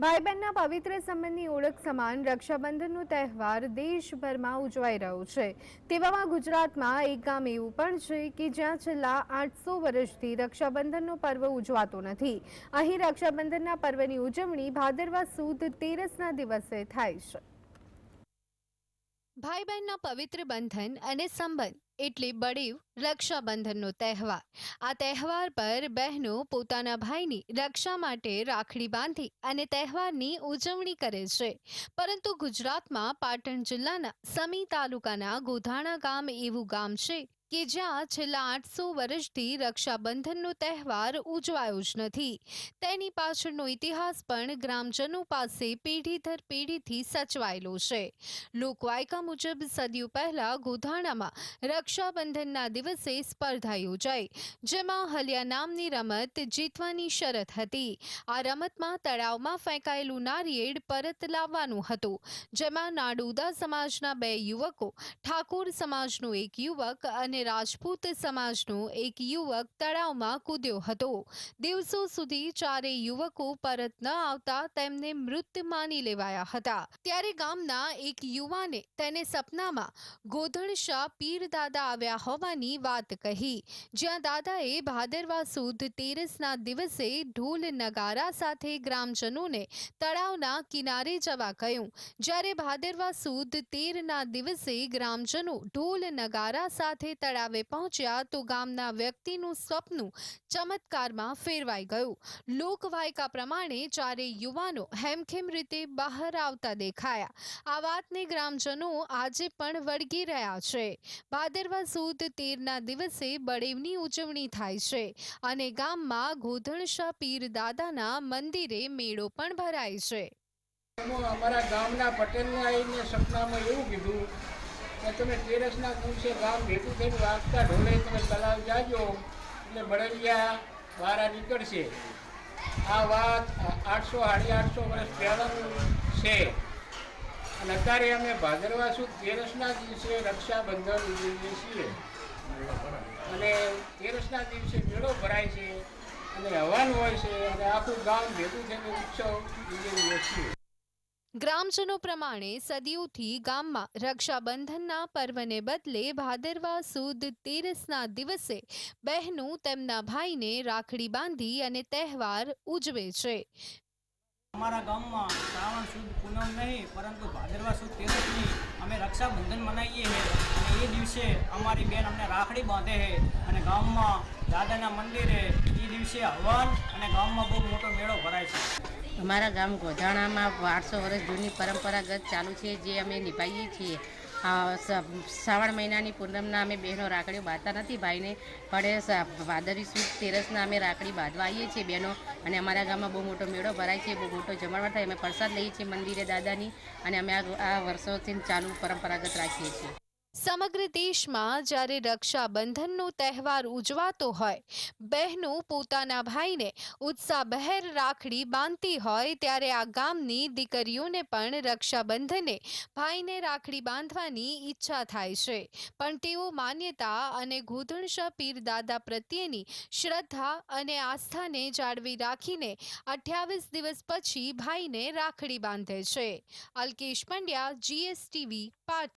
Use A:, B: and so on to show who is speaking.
A: ભાઈ બહેનના પવિત્ર સંબંધની ઓળખ સમાન રક્ષાબંધનનો તહેવાર દેશભરમાં ઉજવાઈ રહ્યો છે। તેવામાં ગુજરાતમાં એક ગામ એવું પણ છે કે જ્યાં છેલ્લા 800 વર્ષથી રક્ષાબંધનનો પર્વ ઉજવાતો નથી। અહીં રક્ષાબંધનના પર્વની ઉજવણી ભાદરવા સુદ તેરસના દિવસે થાય છે। ભાઈ બહેનના પવિત્ર બંધન અને સંબંધ એટલે બળેવ રક્ષાબંધનનો તહેવાર। આ તહેવાર પર બહેનો પોતાના ભાઈની રક્ષા માટે રાખડી બાંધી અને તહેવારની ઉજવણી કરે છે। પરંતુ ગુજરાતમાં પાટણ જિલ્લાના સમી તાલુકાના ગોધાણા ગામ એવું ગામ છે કે જ્યાં છેલ્લા 800 વર્ષથી રક્ષાબંધનનો તહેવાર ઉજવાયો જ નથી। તેની પાછળનો ઇતિહાસ પણ ગ્રામજનો પાસે પેઢી દર પેઢીથી સચવાયેલો છે। લોકવાયકા મુજબ સદીઓ પહેલા ગોધાણામાં રક્ષાબંધનના દિવસે સ્પર્ધા યોજાઈ, જેમાં હલિયા નામની રમત જીતવાની શરત હતી। આ રમતમાં તળાવમાં ફેંકાયેલું નારિયેળ પરત લાવવાનું હતું, જેમાં નાડુદા સમાજના 2 યુવકો, ઠાકોર સમાજનો એક યુવક અને રાજપૂત સમાજનો એક યુવક તળાવમાં કૂદ્યો હતો। દિવસો સુધી ચારેય યુવકો પરત ન આવતા તેમને મૃત માની લેવાયા હતા। ત્યારે ગામના એક યુવાને તેને સપનામાં ગોધણશા પીર દાદા આવ્યા હોવાની વાત કહી, જ્યાં દાદાએ ભાદરવા સુદ તેરસના દિવસે ઢોલ નગારા સાથે ગ્રામજનોને તળાવના કિનારે જવા કહ્યું। જ્યારે ભાદરવા સુદ 13ના દિવસે ગ્રામજનો ઢોલ નગારા સાથે તળાવે પહોંચ્યા તો ગામના વ્યક્તિનું સ્વપ્ન ચમત્કારમાં ફેરવાઈ ગયું। લોકવાયકા પ્રમાણે ચારેય યુવાનો હેમખેમ રીતે બહાર આવતા દેખાયા। આ વાતને ગ્રામજનો આજે પણ વળગી રહ્યા છે। ભાદરવા સુદ 13ના દિવસે બળેવની ઉજવણી થાય છે અને ગામમાં ગોધણશા પીર દાદાના મંદિરે મેળો પણ ભરાય છે।
B: અમારા ગામના પટેલને આવીને સપનામાં એવું કીધું કે તમે તેરસના દિવસે ગામ ભેગું થઈને વાગતા ઢોલે તમે તળાવ જાજો એટલે બળેલિયા વારા નીકળશે। આ વાત 800 850 વર્ષ પહેલાંનું છે અને અત્યારે અમે ભાદરવા સુદ તેરસના દિવસે રક્ષાબંધન ઉજવીએ છીએ અને તેરસના દિવસે મેળો ભરાય છે અને હવન હોય છે અને આખું ગામ ભેગું થઈને ઉત્સવ ઉજવીએ છીએ।
A: ગ્રામજનો પ્રમાણે સદીઓથી ગામમાં રક્ષાબંધનના પર્વને બદલે ભાદરવા સુદ તેરસના દિવસે બહેનો તેમના ભાઈને રાખડી બાંધી અને તહેવાર ઉજવે છે।
C: અમારા ગામમાં શ્રાવણ સુદ પૂનમ નહીં પરંતુ ભાદરવા સુદ તેરસની અમે રક્ષાબંધન મનાવીએ છીએ અને એ દિવસે અમારી બેન અમને રાખડી બાંધે છે અને ગામમાં દાદાના મંદિરે એ દિવસે હવન અને ગામમાં બહુ મોટો મેળો ભરાય છે।
D: અમારા ગામ ગોધાણામાં 800 વર્ષ જૂની પરંપરાગત ચાલુ છે, જે અમે નિભાવીએ છીએ। શ્રાવણ મહિનાની પૂનમના અમે બહેનો રાખડીઓ બાંધતા નથી ભાઈને, પણ ભાદરવી સુદ તેરસના અમે રાખડી બાંધવા આવીએ છીએ બહેનો અને અમારા ગામમાં બહુ મોટો મેળો ભરાય છે, બહુ મોટો જમણવાર થાય। અમે પ્રસાદ લઈએ છીએ મંદિરે દાદાની અને અમે આ વર્ષોથી ચાલુ પરંપરાગત રાખીએ છીએ।
A: સમગ્ર દેશમાં જ્યારે રક્ષાબંધનનો તહેવાર ઉજવાતો હોય, બહેનો પોતાના ભાઈને ઉત્સાહભેર રાખડી બાંધતી હોય, ત્યારે આ ગામની દીકરીઓને પણ રક્ષાબંધને ભાઈને રાખડી બાંધવાની ઈચ્છા થાય છે। પણ તેઓ માન્યતા અને ગોધણશા પીર દાદા પ્રત્યેની શ્રદ્ધા અને આસ્થાને જાળવી રાખીને 28 દિવસ પછી ભાઈને રાખડી બાંધે છે। અલ્કેશ પંડ્યા, GSTV, પાટણ।